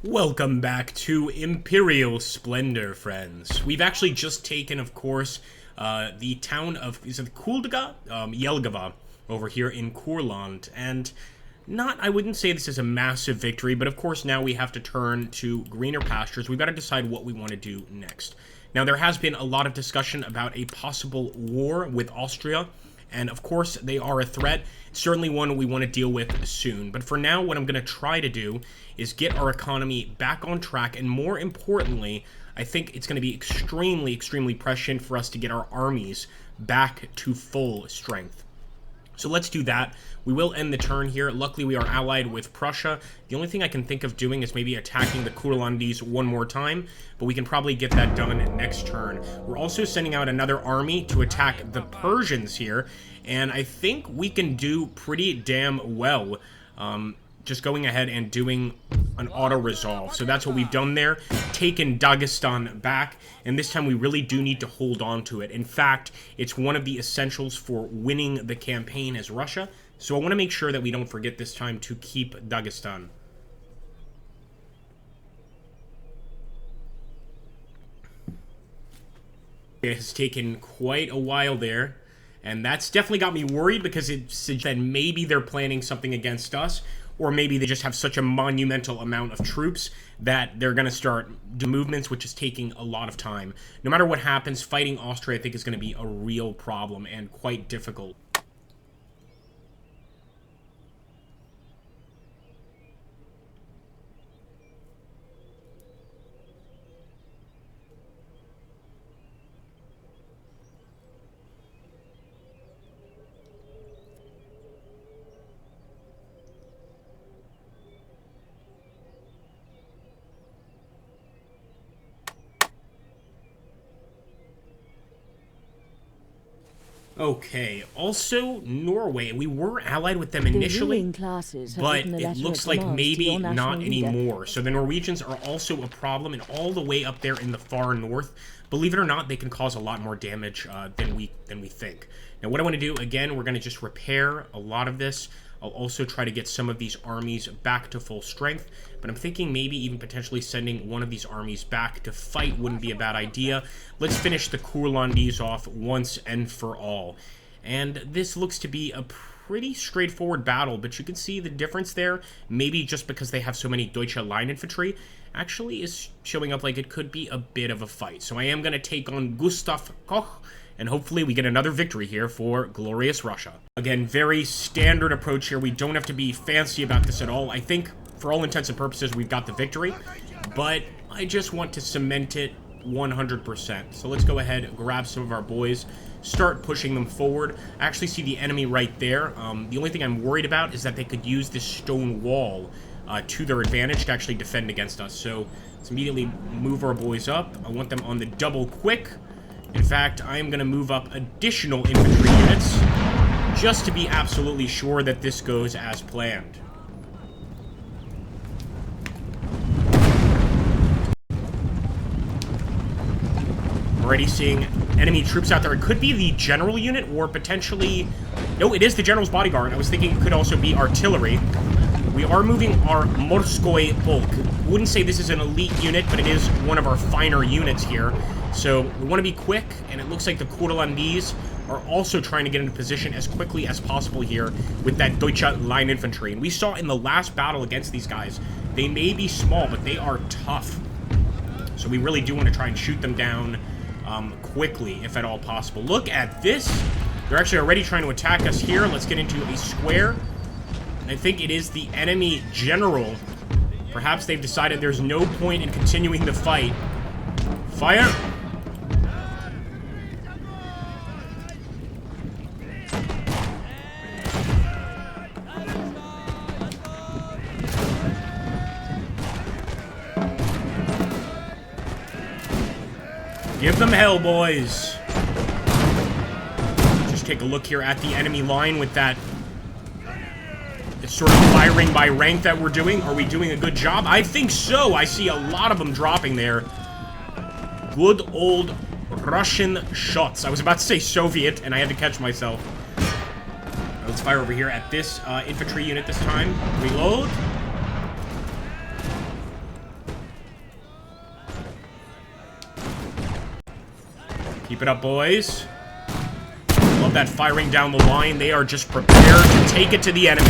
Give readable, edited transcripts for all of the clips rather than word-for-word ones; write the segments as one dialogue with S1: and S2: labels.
S1: Welcome back to Imperial Splendour, friends. We've actually just taken, of course, the town of, is it Kuldga? Jelgava, over here in Courland, and I wouldn't say this is a massive victory, but of course now we have to turn to greener pastures. We've got to decide what we want to do next. Now, there has been a lot of discussion about a possible war with Austria, and of course, they are a threat. Certainly one we want to deal with soon. But for now, what I'm going to try to do is get our economy back on track. And more importantly, I think it's going to be extremely, extremely prescient for us to get our armies back to full strength. So let's do that. We will end the turn here. Luckily, we are allied with Prussia. The only thing I can think of doing is maybe attacking the Kurlandese one more time, but we can probably get that done next turn. We're also sending out another army to attack the Persians here, and I think we can do pretty damn well. Just going ahead and doing an auto-resolve. So that's what we've done there. Taken Dagestan back, and this time we really do need to hold on to it. In fact, it's one of the essentials for winning the campaign as Russia, so I want to make sure that we don't forget this time to keep Dagestan. It has taken quite a while there, and that's definitely got me worried because it suggests that maybe they're planning something against us, or maybe they just have such a monumental amount of troops that they're going to start movements, which is taking a lot of time. No matter what happens, fighting Austria, I think, is going to be a real problem and quite difficult. Okay, also Norway. We were allied with them initially, but it looks like maybe not anymore. So the Norwegians are also a problem, and all the way up there in the far north. Believe it or not, they can cause a lot more damage than we think. Now, what I want to do, again, we're going to just repair a lot of this. I'll also try to get some of these armies back to full strength, but I'm thinking maybe even potentially sending one of these armies back to fight wouldn't be a bad idea. Let's finish the Kurlandese off once and for all. And this looks to be a pretty straightforward battle, but you can see the difference there, maybe just because they have so many Deutsche line infantry, actually is showing up like it could be a bit of a fight. So I am going to take on Gustav Koch, and hopefully we get another victory here for glorious Russia. Again, very standard approach here. We don't have to be fancy about this at all. I think, for all intents and purposes, we've got the victory, but I just want to cement it 100%. So let's go ahead and grab some of our boys, start pushing them forward. I actually see the enemy right there. The only thing I'm worried about is that they could use this stone wall to their advantage to actually defend against us. So let's immediately move our boys up. I want them on the double quick. In fact, I am going to move up additional infantry units just to be absolutely sure that this goes as planned. Already seeing enemy troops out there. It could be the general unit or potentially... No, it is the general's bodyguard. I was thinking it could also be artillery. We are moving our Morskoy Polk. Wouldn't say this is an elite unit, but it is one of our finer units here. So we want to be quick, and it looks like the Kurlandese are also trying to get into position as quickly as possible here with that Deutsche line infantry. And we saw in the last battle against these guys, they may be small, but they are tough. So we really do want to try and shoot them down quickly, if at all possible. Look at this. They're actually already trying to attack us here. Let's get into a square. I think it is the enemy general. Perhaps they've decided there's no point in continuing the fight. Fire! Give them hell, boys. Just take a look here at the enemy line with that sort of firing by rank that we're doing. Are we doing a good job? I think so. I see a lot of them dropping there. Good old Russian shots. I was about to say Soviet, and I had to catch myself. Let's fire over here at this infantry unit this time. Reload. Keep it up, boys. Love that firing down the line. They are just prepared to take it to the enemy.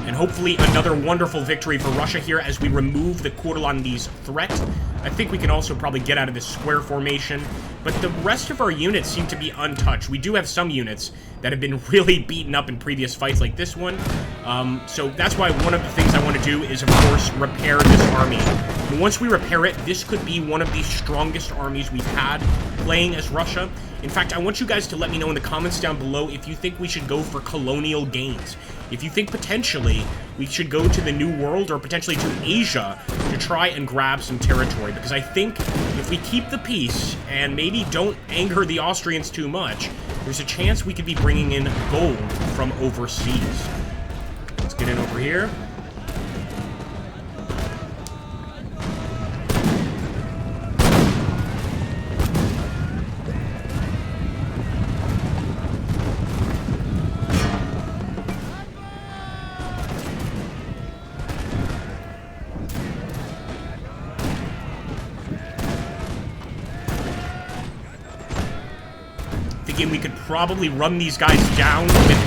S1: And hopefully another wonderful victory for Russia here as we remove the Courlandi's threat. I think we can also probably get out of this square formation. But the rest of our units seem to be untouched. We do have some units that have been really beaten up in previous fights like this one. So that's why one of the things I want to do is, of course, repair this army. And once we repair it, this could be one of the strongest armies we've had playing as Russia. In fact, I want you guys to let me know in the comments down below if you think we should go for colonial gains. If you think potentially we should go to the New World or potentially to Asia to try and grab some territory. Because I think if we keep the peace and maybe don't anger the Austrians too much, there's a chance we could be bringing in gold from overseas. Let's get in over here. We could probably run these guys down with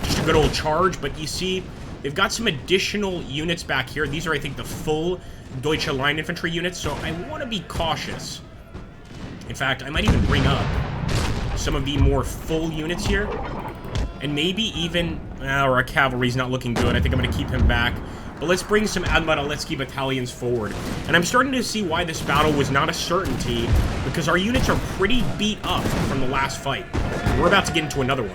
S1: just a good old charge, but you see, they've got some additional units back here. These are, I think, the full Deutsche Line Infantry units, so I want to be cautious. In fact, I might even bring up some of the more full units here, and maybe even... our cavalry's not looking good. I think I'm going to keep him back. But let's bring some Admiraletsky battalions forward. And I'm starting to see why this battle was not a certainty, because our units are pretty beat up from the last fight. We're about to get into another one.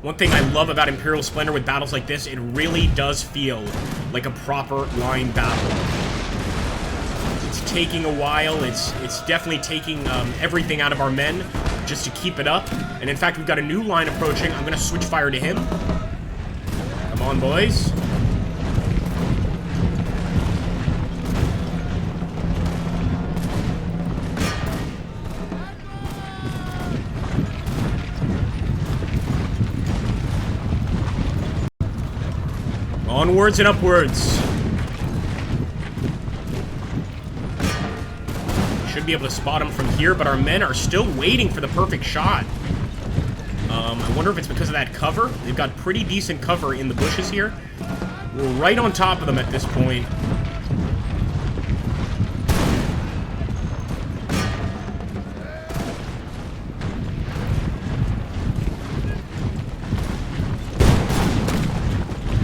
S1: One thing I love about Imperial Splendour with battles like this, it really does feel like a proper line battle. It's taking a while. It's definitely taking everything out of our men just to keep it up. And in fact, we've got a new line approaching. I'm going to switch fire to him. Come on, boys. Onwards and upwards. Should be able to spot him from here, but our men are still waiting for the perfect shot. I wonder if it's because of that cover. They've got pretty decent cover in the bushes here. We're right on top of them at this point.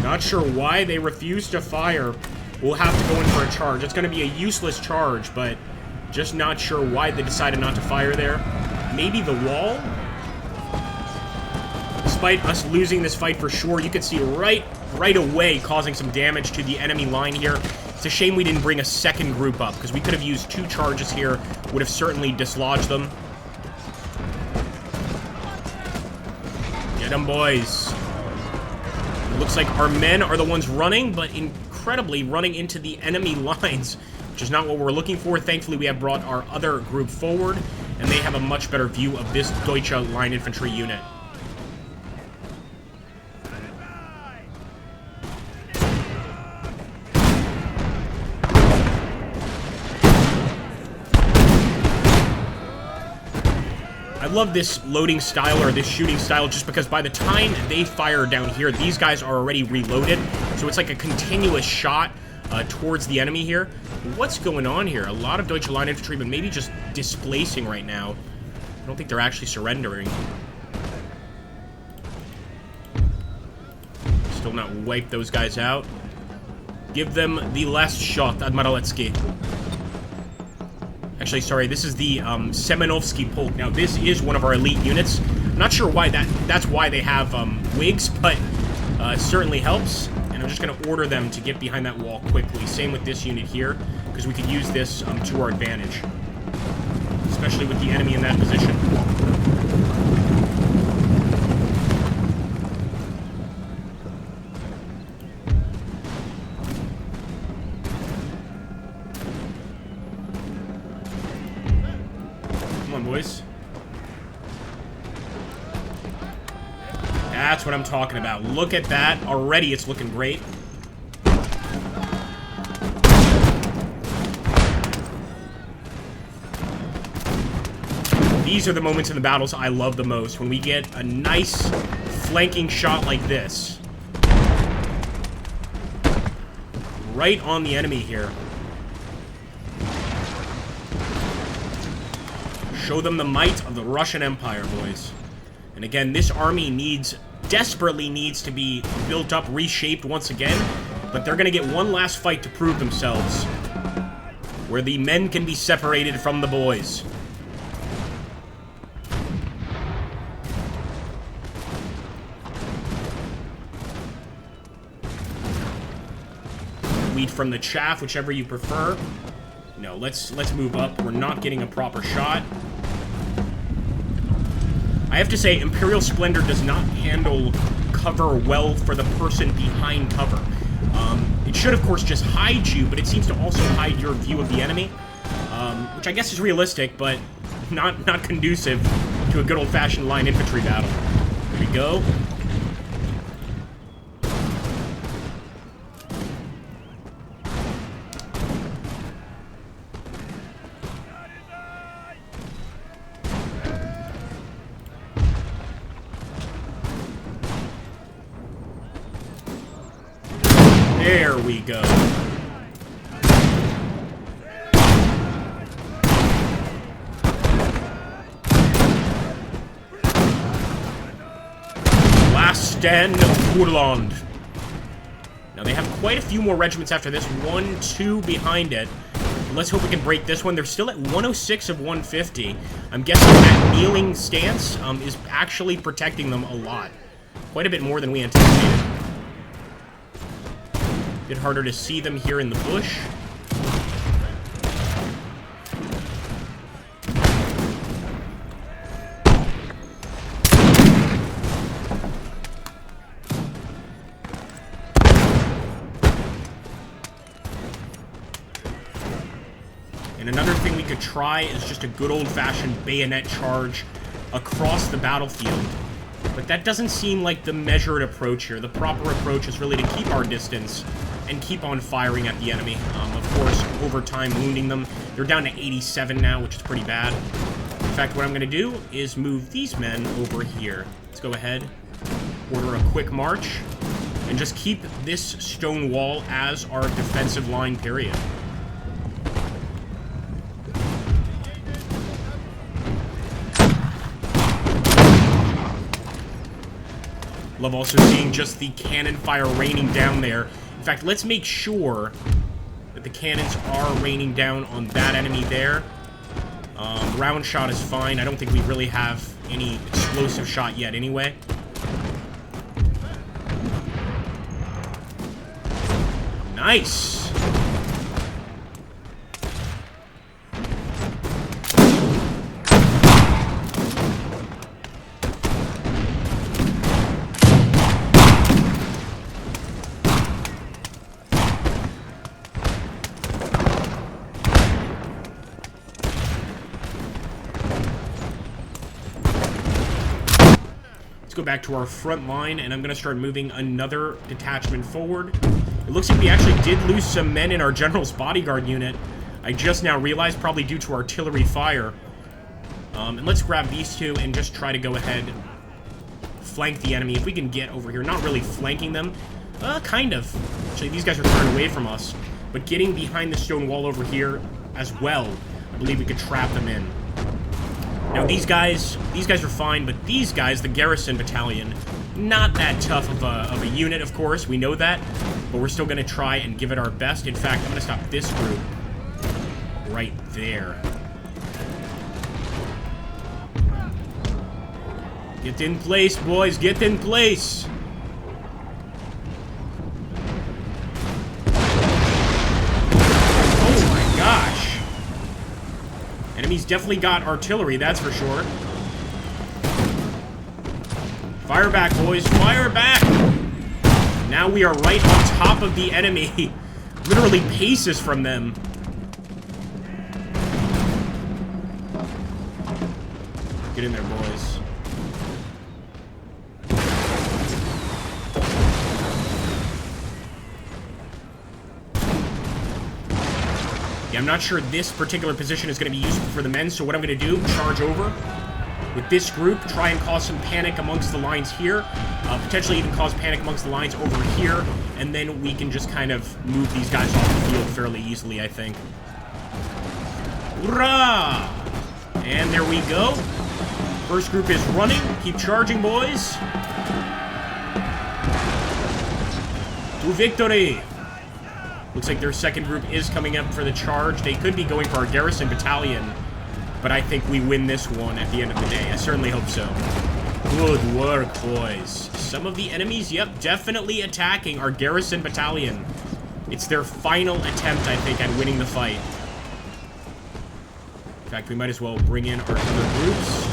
S1: Not sure why they refuse to fire. We'll have to go in for a charge. It's going to be a useless charge, but just not sure why they decided not to fire there. Maybe the wall? Despite us losing this fight for sure, you can see right away causing some damage to the enemy line here. It's a shame we didn't bring a second group up, because we could have used 2 charges here, would have certainly dislodged them. Get them, boys. It looks like our men are the ones running, but incredibly running into the enemy lines, which is not what we're looking for. Thankfully, we have brought our other group forward, and they have a much better view of this Deutsche Line Infantry unit. I love this loading style, or this shooting style, just because by the time they fire down here, these guys are already reloaded, so it's like a continuous shot towards the enemy here. What's going on here? A lot of Deutsche Line Infantry, but maybe just displacing right now. I don't think they're actually surrendering. Still not wipe those guys out. Give them the last shot, Admiraletsky. Actually, sorry, this is the Semenovsky Polk. Now, this is one of our elite units. I'm not sure why that's why they have wigs, but it certainly helps. And I'm just going to order them to get behind that wall quickly. Same with this unit here, because we could use this to our advantage. Especially with the enemy in that position. Come on, boys. That's what I'm talking about. Look at that. Already it's looking great. These are the moments in the battles I love the most, when we get a nice flanking shot like this. Right on the enemy here. Show them the might of the Russian Empire, boys. And again, this army desperately needs to be built up, reshaped once again, but they're going to get one last fight to prove themselves, where the men can be separated from the boys. Wheat from the chaff, whichever you prefer. No, let's move up. We're not getting a proper shot. I have to say, Imperial Splendour does not handle cover well for the person behind cover. It should, of course, just hide you, but it seems to also hide your view of the enemy, which I guess is realistic, but not conducive to a good old-fashioned line infantry battle. Here we go. There we go. Last stand of Kurland. Now they have quite a few more regiments after this. 1, 2 behind it. Let's hope we can break this one. They're still at 106 of 150. I'm guessing that kneeling stance is actually protecting them a lot. Quite a bit more than we anticipated. A bit harder to see them here in the bush. And another thing we could try is just a good old-fashioned bayonet charge across the battlefield. But that doesn't seem like the measured approach here. The proper approach is really to keep our distance and keep on firing at the enemy. Of course, over time, wounding them. They're down to 87 now, which is pretty bad. In fact, what I'm going to do is move these men over here. Let's go ahead, order a quick march, and just keep this stone wall as our defensive line, period. Love also seeing just the cannon fire raining down there. In fact, let's make sure that the cannons are raining down on that enemy there. Round shot is fine. I don't think we really have any explosive shot yet anyway. Nice! Go back to our front line, and I'm going to start moving another detachment forward. It looks like we actually did lose some men in our general's bodyguard unit. I just now realized, probably due to artillery fire. And let's grab these two and just try to go ahead, flank the enemy. If we can get over here, not really flanking them, kind of. Actually, these guys are turned away from us, but getting behind the stone wall over here as well, I believe we could trap them in. Now, these guys are fine, but these guys, the garrison battalion, not that tough of a unit, of course. We know that, but we're still going to try and give it our best. In fact, I'm going to stop this group right there. Get in place, boys. Get in place. Oh, my gosh. Enemy's definitely got artillery, that's for sure. Fire back, boys. Fire back! Now we are right on top of the enemy. Literally paces from them. Get in there, boys. Yeah, I'm not sure this particular position is going to be useful for the men, so what I'm going to do, charge over with this group, try and cause some panic amongst the lines here, potentially even cause panic amongst the lines over here, and then we can just kind of move these guys off the field fairly easily, I think. Hurrah! And there we go. First group is running. Keep charging, boys. To victory! Looks like their second group is coming up for the charge. They could be going for our garrison battalion, but I think we win this one at the end of the day. I certainly hope so. Good work, boys. Some of the enemies, yep, definitely attacking our garrison battalion. It's their final attempt, I think, at winning the fight. In fact, we might as well bring in our other groups.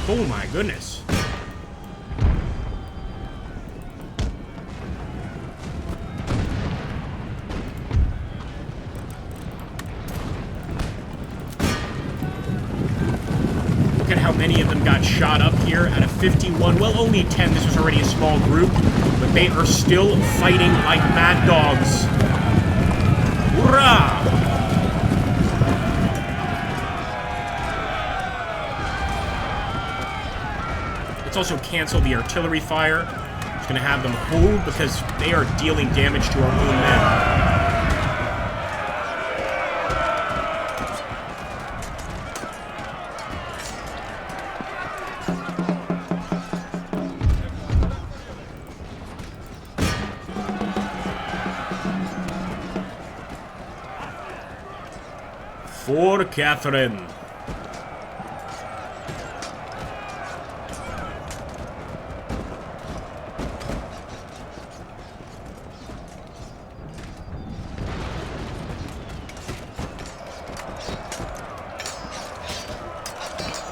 S1: Oh my goodness. Look at how many of them got shot up here out of 51. Well, only 10. This was already a small group, but they are still fighting like mad dogs. Hurrah! Let's also cancel the artillery fire. Just gonna have them hold because they are dealing damage to our own men. For Catherine.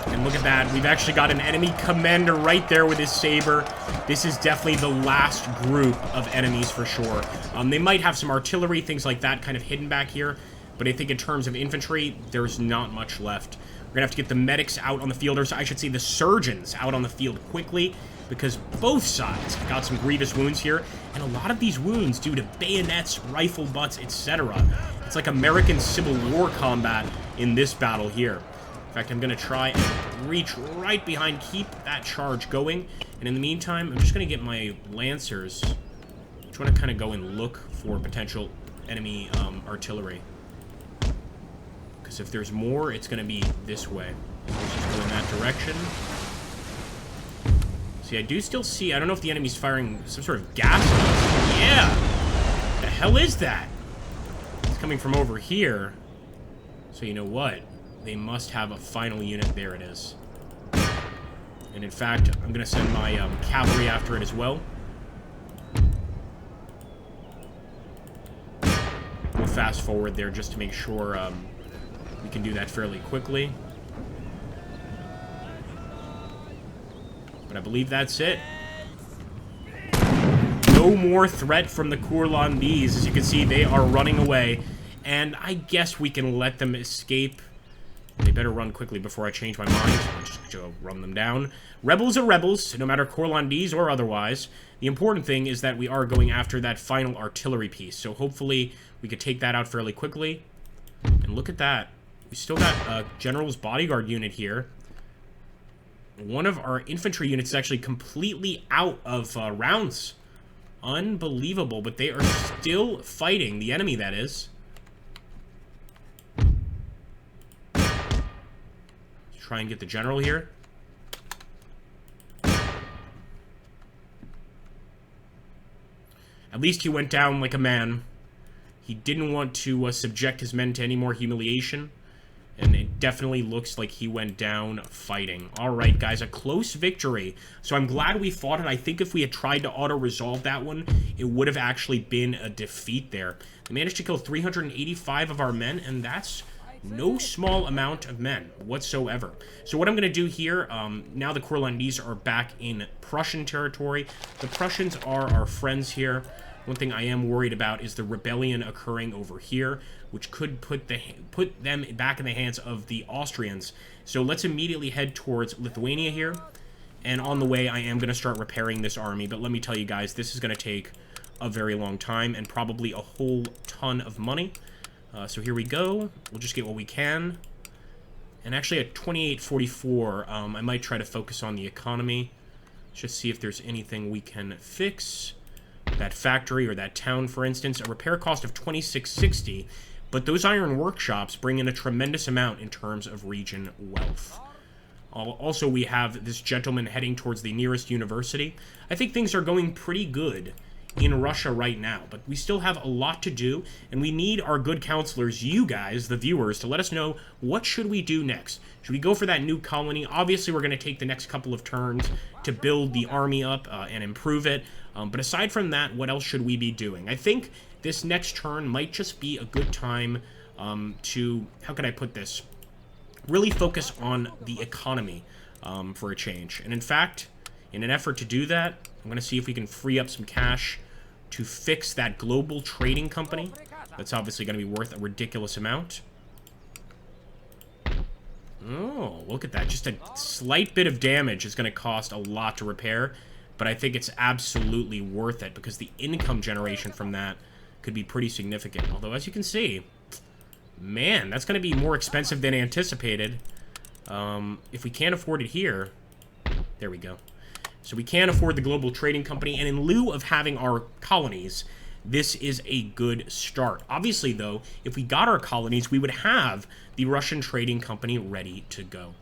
S1: And look at that. We've actually got an enemy commander right there with his saber. This is definitely the last group of enemies for sure. They might have some artillery, things like that kind of hidden back here. But I think in terms of infantry, there's not much left. We're going to have to get the medics out on the field, or I should say the surgeons out on the field quickly, because both sides got some grievous wounds here, and a lot of these wounds due to bayonets, rifle butts, etc. It's like American Civil War combat in this battle here. In fact, I'm going to try and reach right behind, keep that charge going, and in the meantime, I'm just going to get my lancers. I just want to kind of go and look for potential enemy artillery. Because if there's more, it's going to be this way. So let's just go in that direction. See, I do still see... I don't know if the enemy's firing some sort of gas. Yeah! What the hell is that? It's coming from over here. So you know what? They must have a final unit. There it is. And in fact, I'm going to send my cavalry after it as well. We'll fast forward there just to make sure... we can do that fairly quickly. But I believe that's it. No more threat from the Kurlandese. As you can see, they are running away. And I guess we can let them escape. They better run quickly before I change my mind. I'll just go run them down. Rebels are rebels, no matter Kurlandese or otherwise. The important thing is that we are going after that final artillery piece. So hopefully we could take that out fairly quickly. And look at that. We still got a General's Bodyguard unit here. One of our infantry units is actually completely out of rounds. Unbelievable, but they are still fighting. The enemy, that is. Let's try and get the General here. At least he went down like a man. He didn't want to subject his men to any more humiliation. And it definitely looks like he went down fighting. Alright, guys, a close victory. So I'm glad we fought it. I think if we had tried to auto-resolve that one, it would have actually been a defeat there. We managed to kill 385 of our men, and that's no small amount of men whatsoever. So what I'm going to do here, now the Kurlandese are back in Prussian territory. The Prussians are our friends here. One thing I am worried about is the rebellion occurring over here, which could put them back in the hands of the Austrians. So let's immediately head towards Lithuania here. And on the way, I am going to start repairing this army. But let me tell you guys, this is going to take a very long time and probably a whole ton of money. So here we go. We'll just get what we can. And actually at 2844, I might try to focus on the economy. Just see if there's anything we can fix. That factory or that town, for instance, a repair cost of 2660, but those iron workshops bring in a tremendous amount in terms of region wealth. Also, we have this gentleman heading towards the nearest university. I think things are going pretty good in Russia right now, but we still have a lot to do, and we need our good counselors, you guys, the viewers, to let us know what should we do next. Should we go for that new colony? Obviously, we're going to take the next couple of turns to build the army up and improve it, but aside from that, what else should we be doing? I think this next turn might just be a good time to, how could I put this, really focus on the economy for a change. And in fact, in an effort to do that, I'm going to see if we can free up some cash to fix that global trading company. That's obviously going to be worth a ridiculous amount. Oh, look at that. Just a slight bit of damage is going to cost a lot to repair, but I think it's absolutely worth it because the income generation from that could be pretty significant. Although, as you can see, man, that's going to be more expensive than anticipated. If we can't afford it here, there we go. So we can't afford the global trading company, and in lieu of having our colonies, this is a good start. Obviously, though, if we got our colonies, we would have the Russian trading company ready to go.